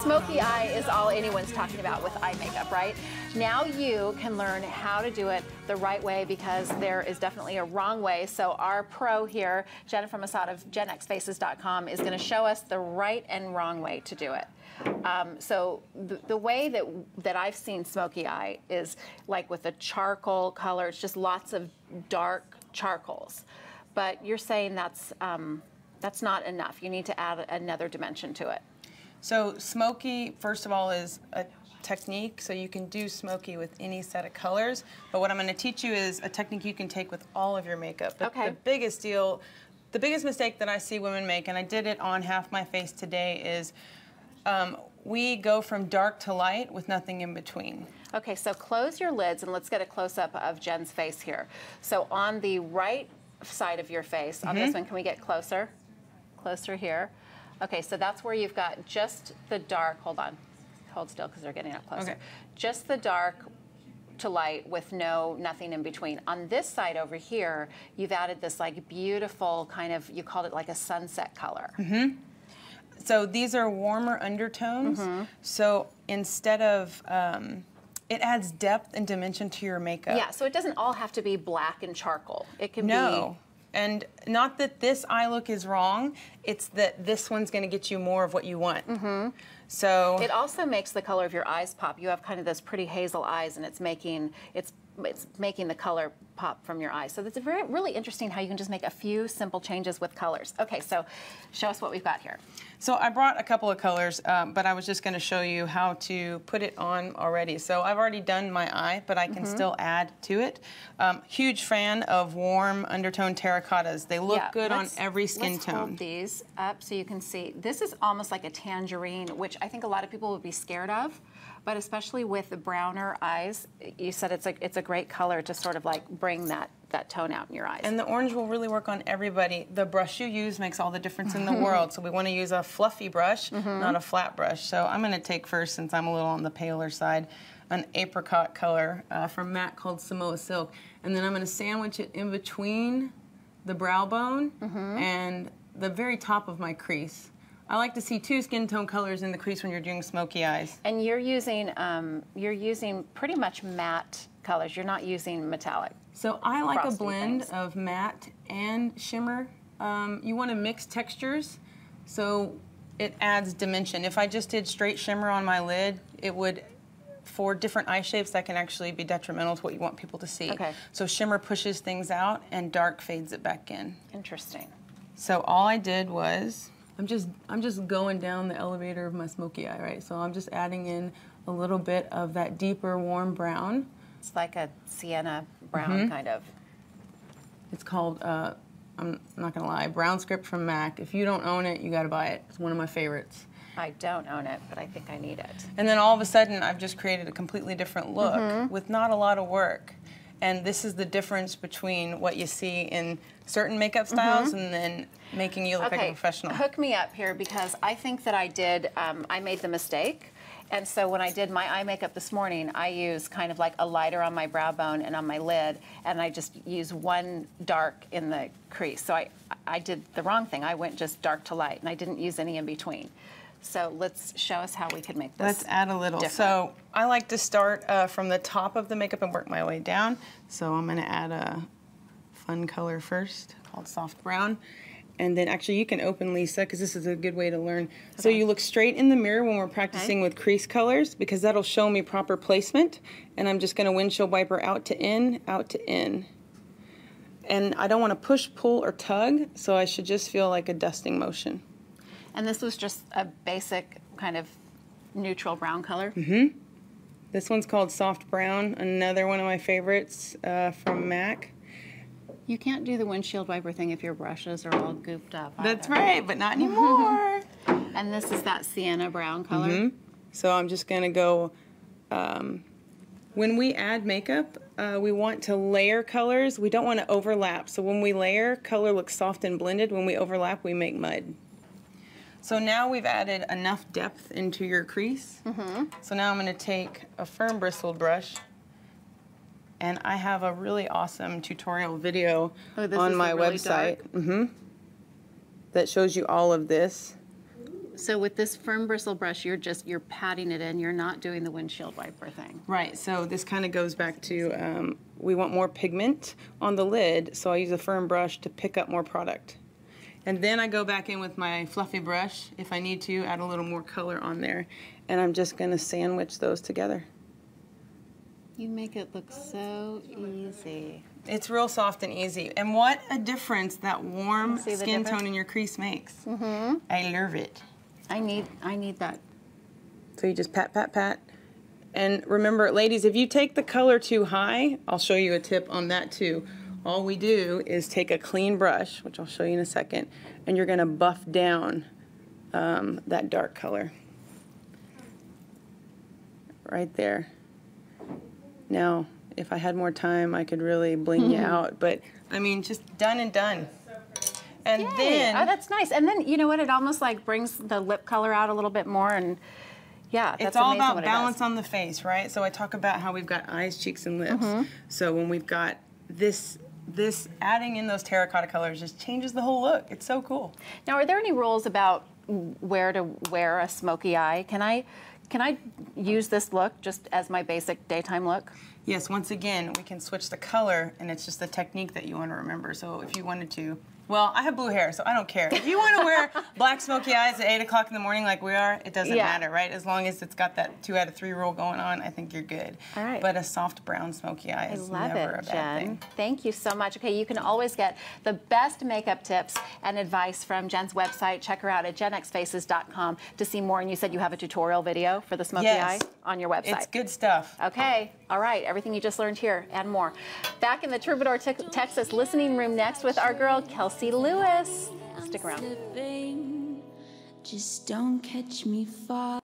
Smokey eye is all anyone's talking about with eye makeup, right? Now you can learn how to do it the right way because there is definitely a wrong way. So our pro here, Jennifer Masad of genxfaces.com, is going to show us the right and wrong way to do it. So the way that I've seen smokey eye is like with a charcoal color. It's just lots of dark charcoals. But you're saying that's not enough. You need to add another dimension to it. So smoky, first of all, is a technique, so you can do smoky with any set of colors. But what I'm going to teach you is a technique you can take with all of your makeup. Okay. The biggest mistake that I see women make, and I did it on half my face today, is we go from dark to light with nothing in between. Okay, so close your lids and let's get a close-up of Jen's face here. So on the right side of your face, on this one, can we get closer? Closer here. Okay, so that's where you've got just the dark, hold on, hold still because they're getting up closer. Okay. Just the dark to light with nothing in between. On this side over here, you've added this like beautiful kind of, you called it like a sunset color. So these are warmer undertones. So instead of, it adds depth and dimension to your makeup. Yeah, so it doesn't all have to be black and charcoal. It can be. And not that this eye look is wrong, it's that this one's going to get you more of what you want. So it also makes the color of your eyes pop. You have kind of those pretty hazel eyes, and it's making the color pop from your eyes. So it's really interesting how you can just make a few simple changes with colors. Okay, so show us what we've got here. So I brought a couple of colors, but I was just going to show you how to put it on already. So I've already done my eye, but I can still add to it. Huge fan of warm undertone terracottas. They look good on every skin tone. Let's hold these up so you can see. This is almost like a tangerine, which I think a lot of people would be scared of. But especially with the browner eyes, you said it's a great color to sort of like bring that tone out in your eyes. And the orange will really work on everybody. The brush you use makes all the difference in the world. So we want to use a fluffy brush, not a flat brush. So I'm going to take first, since I'm a little on the paler side, an apricot color from MAC called Samoa Silk. And then I'm going to sandwich it in between the brow bone and the very top of my crease. I like to see two skin tone colors in the crease when you're doing smoky eyes. And you're using pretty much matte colors. You're not using metallic. So I like a blend of matte and shimmer. You want to mix textures, so it adds dimension. If I just did straight shimmer on my lid, it would, for different eye shapes, that can actually be detrimental to what you want people to see. Okay. So shimmer pushes things out and dark fades it back in. Interesting. So all I did was, I'm just going down the elevator of my smoky eye, right? So I'm just adding in a little bit of that deeper warm brown. It's like a sienna brown kind of. It's called, I'm not gonna lie, Brown Script from MAC. If you don't own it, you gotta buy it. It's one of my favorites. I don't own it, but I think I need it. And then all of a sudden, I've just created a completely different look with not a lot of work. And this is the difference between what you see in certain makeup styles and then making you look like a professional. Hook me up here, because I think that I made the mistake. And so when I did my eye makeup this morning, I used kind of like a lighter on my brow bone and on my lid, and I just used one dark in the crease. So I did the wrong thing. I went just dark to light, and I didn't use any in between. So let's show us how we could make this. Let's add a little. Different. So I like to start from the top of the makeup and work my way down. So I'm gonna add a fun color first called Soft Brown. And then actually you can open Lisa, because this is a good way to learn. Okay. So you look straight in the mirror when we're practicing with crease colors, because that'll show me proper placement. And I'm just gonna windshield wiper out to in, out to in. And I don't wanna push, pull, or tug, so I should just feel like a dusting motion. And this was just a basic kind of neutral brown color? This one's called Soft Brown, another one of my favorites from MAC. You can't do the windshield wiper thing if your brushes are all gooped up. That's right, but not anymore. And this is that sienna brown color? So I'm just gonna go, when we add makeup, we want to layer colors. We don't want to overlap. So when we layer, color looks soft and blended. When we overlap, we make mud. So now we've added enough depth into your crease. So now I'm going to take a firm bristled brush, and I have a really awesome tutorial video on my website that shows you all of this. So with this firm bristle brush, you're patting it in. You're not doing the windshield wiper thing. Right, so this kind of goes back to, we want more pigment on the lid, so I use a firm brush to pick up more product. And then I go back in with my fluffy brush, if I need to, add a little more color on there. And I'm just gonna sandwich those together. You make it look so easy. It's real soft and easy. And what a difference that warm skin tone in your crease makes. Mm-hmm. I love it. I need that. So you just pat, pat, pat. And remember, ladies, if you take the color too high, I'll show you a tip on that too. All we do is take a clean brush, which I'll show you in a second, and you're gonna buff down that dark color. Right there. Now, if I had more time, I could really bling you out, but I mean, just done and done. And then, oh, that's nice. And then, you know what? It almost like brings the lip color out a little bit more, and yeah, that's it's all amazing about balance on the face, right? So I talk about how we've got eyes, cheeks, and lips. So when we've got this adding in those terracotta colors just changes the whole look. It's so cool. Now, are there any rules about where to wear a smoky eye? Can I use this look just as my basic daytime look? Yes, once again, we can switch the color, and it's just the technique that you want to remember. So if you wanted to, well, I have blue hair, so I don't care. If you want to wear black smoky eyes at 8 o'clock in the morning like we are, it doesn't matter, right? As long as it's got that 2 out of 3 rule going on, I think you're good. All right. But a soft brown smoky eye is never a bad thing. Thank you so much. Okay, you can always get the best makeup tips and advice from Jen's website. Check her out at jenxfaces.com to see more. And you said you have a tutorial video for the smoky eye on your website. It's good stuff. Okay, all right, everything you just learned here and more. Back in the Troubadour, Texas listening room next with our girl, Kelsey Lewis. Stick around. Just don't catch me falling.